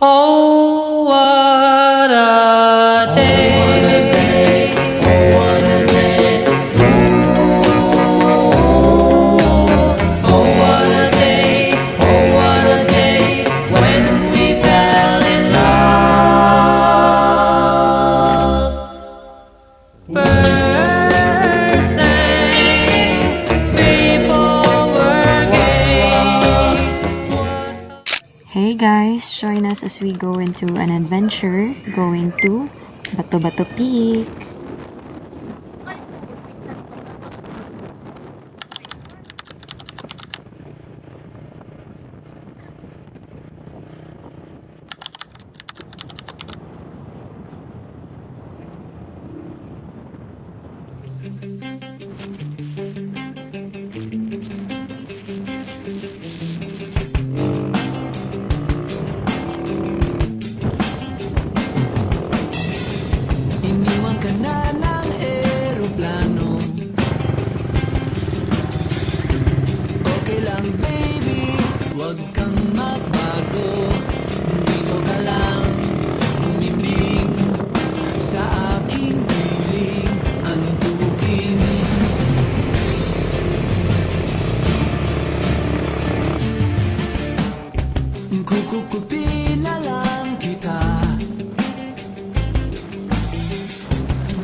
Oh, what a day. Oh, what a day. Oh, what a day. Oh, what a day when we fell in love. Birds sang, people were gay. Hey guys, join us as we go into an adventure going to Bato Bato Peak. Iniwan ka na ng eroplano. Okay lang baby, huwag kang magbago. Dito ka lang, humiming sa aking piling. Antukin kukupin na lang kita.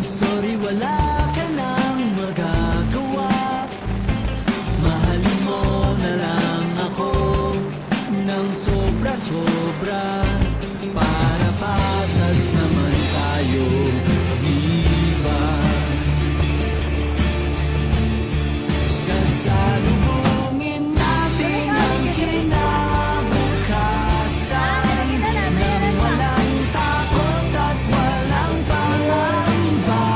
Sorry, wala ka nang magagawa. Mahalin mo na lang ako ng sobra-sobra, para patas naman tayo, diba? Sasalubungin natin ang kinabukasan nang walang takot at walang pangamba.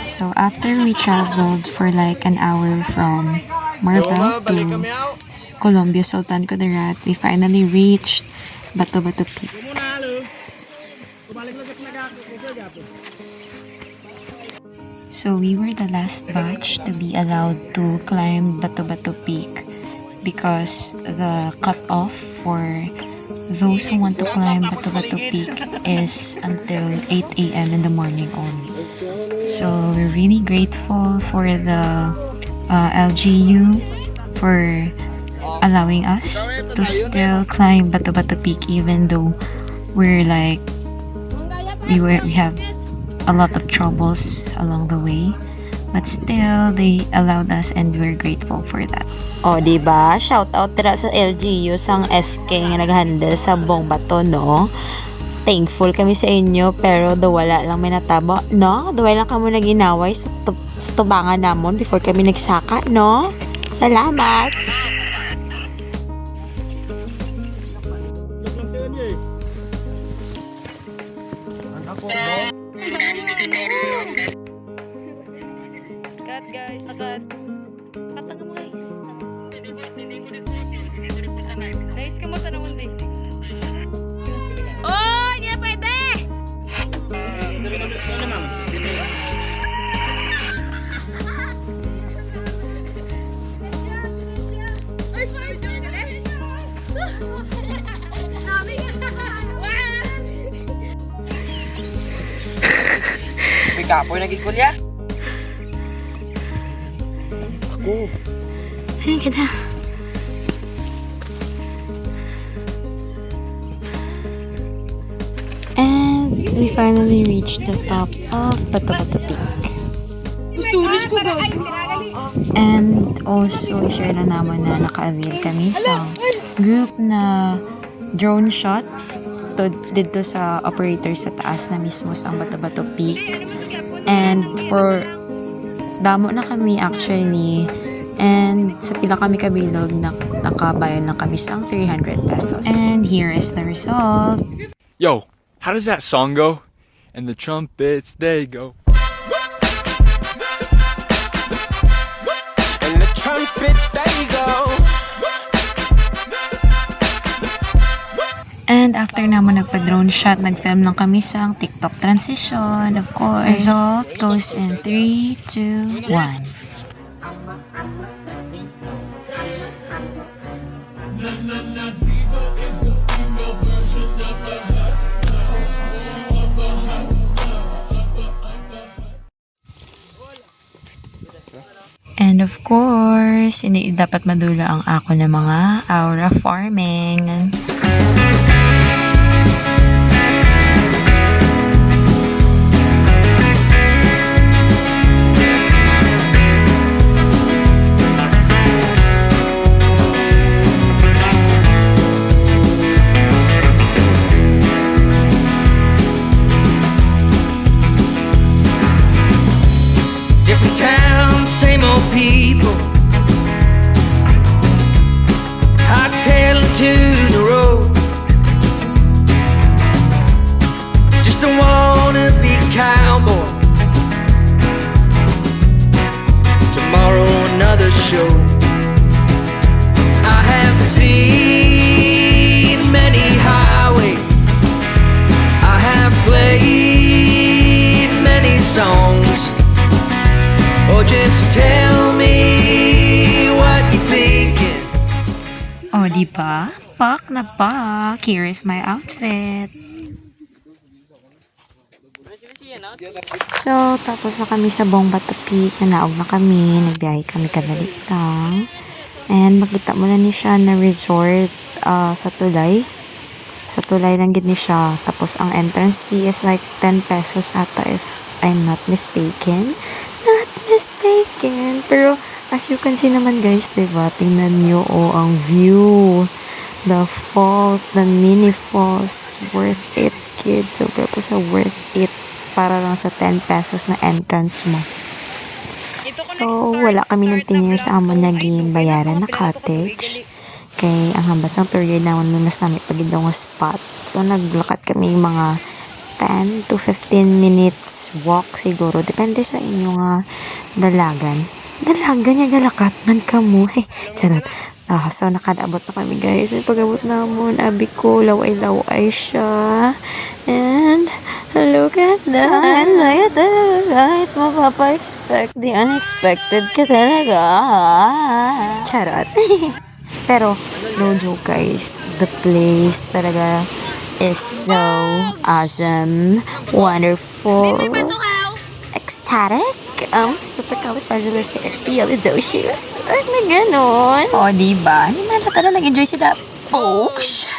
So after we traveled for like an hour from Marvel to Colombia Sultan Kudarat, we finally reached Bato Bato Peak. So we were the last batch to be allowed to climb Bato Bato Peak because the cutoff for those who want to climb Bato Bato Peak is until 8 a.m. in the morning only. So we're really grateful for the LGU for allowing us to still climb Bato Bato Peak, even though we're like we have a lot of troubles along the way, but still they allowed us and we're grateful for that. O, diba? Shout out tira sa LGU sang SK nga nag-handle sa buong bato, no? Thankful kami sa inyo, pero wala lang may natabo, no? Wala lang kami naginaway sa tubangan namon before kami nagsaka, no? Salamat! Cut guys, cut. Cut mo guys. Guys, kamusta naman di? Oh, hindi na pwede! May kapoy nagigulya. Ako. Ay, ganda. And we finally reached the top of Bato Bato Peak. And also, i-share na naman na naka-avail kami sa group na drone shot dito sa operator sa taas na mismo sa Bato Bato Peak. And for damo na kami actually, and sa pila kami kabilog nakabayad na kami sang 300 pesos. And here is the result. Yo, how does that song go? And the trumpets, they go. And the trumpets they go. And after naman nagpa-drone shot, nag-film lang kami sa TikTok transition, of course. Result goes in 3, 2, 1. guys, hindi dapat madula ang ako ng mga aura farming. Different town, same old people. Hightailing to the road. Just don't wanna be cowboy. Tomorrow another show. I have seen many highways. I have played many songs. Or just tell me what you're thinking. O, diba? Pak na pak. Here is my outfit. So, tapos na kami sa Bong Bato Peak. Nanaog na kami. Nagbiyahe kami kadali lang. And makita mo na ni siya na resort sa Tulay. Sa Tulay lang gid ni siya. Tapos ang entrance fee is like 10 pesos ata if I'm not mistaken. Pero as you can see naman guys, diba? Tingnan nyo ang view. The falls, the mini falls. Worth it, kids. Sobra po sa worth it. Para lang sa 10 pesos na entrance mo. So, wala kami ng tingin sa amon naging bayaran na cottage. Kay ang hambas ng tour guide naman mas namin pagid nga spot. So, naglakad kami mga 10 to 15 minutes walk siguro. Depende sa inyo nga dalagan. Dalagan niya galakat man ka mo. Hey, charot. So, nakadaabot na kami guys. Pag-abot namon, abi ko, laway-laway siya. And, look at that. Daya talaga guys. Mapapa-expect the unexpected ka talaga. Charot. Pero, no joke guys. The place talaga is so awesome, wonderful, ecstatic, supercalifragilisticexpialidocious. Ay, na ganon. O, diba? Hindi man natin na nag-enjoy sila, folks.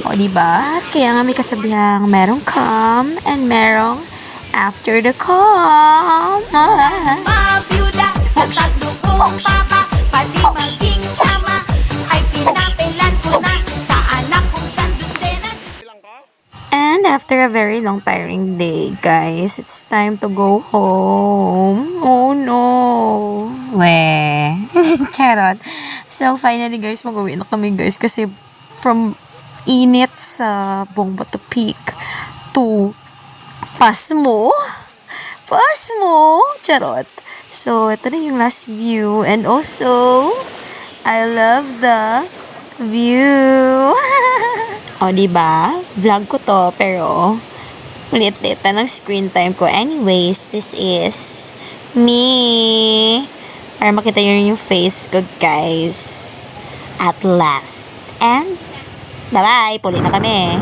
O, diba? Kaya nga may kasabihang merong come and merong after the come. Mabiyuda sa tatlo kong papa, pati maging ama, ay pinapilan ko na sa anak kong sandusenan. And after a very long tiring day, guys, it's time to go home. Oh no. Weh. Charot. So finally guys, mag-uwi na kami guys kasi from init sa Bong Bato Peak to Pasmo. Charot. So ito na yung last view and also I love the view. O, diba? Vlog ko to, pero ulit-ulit ng screen time ko. Anyways, this is me. Para makita yun yung face ko, guys. At last. And, bye-bye. Puli na kami.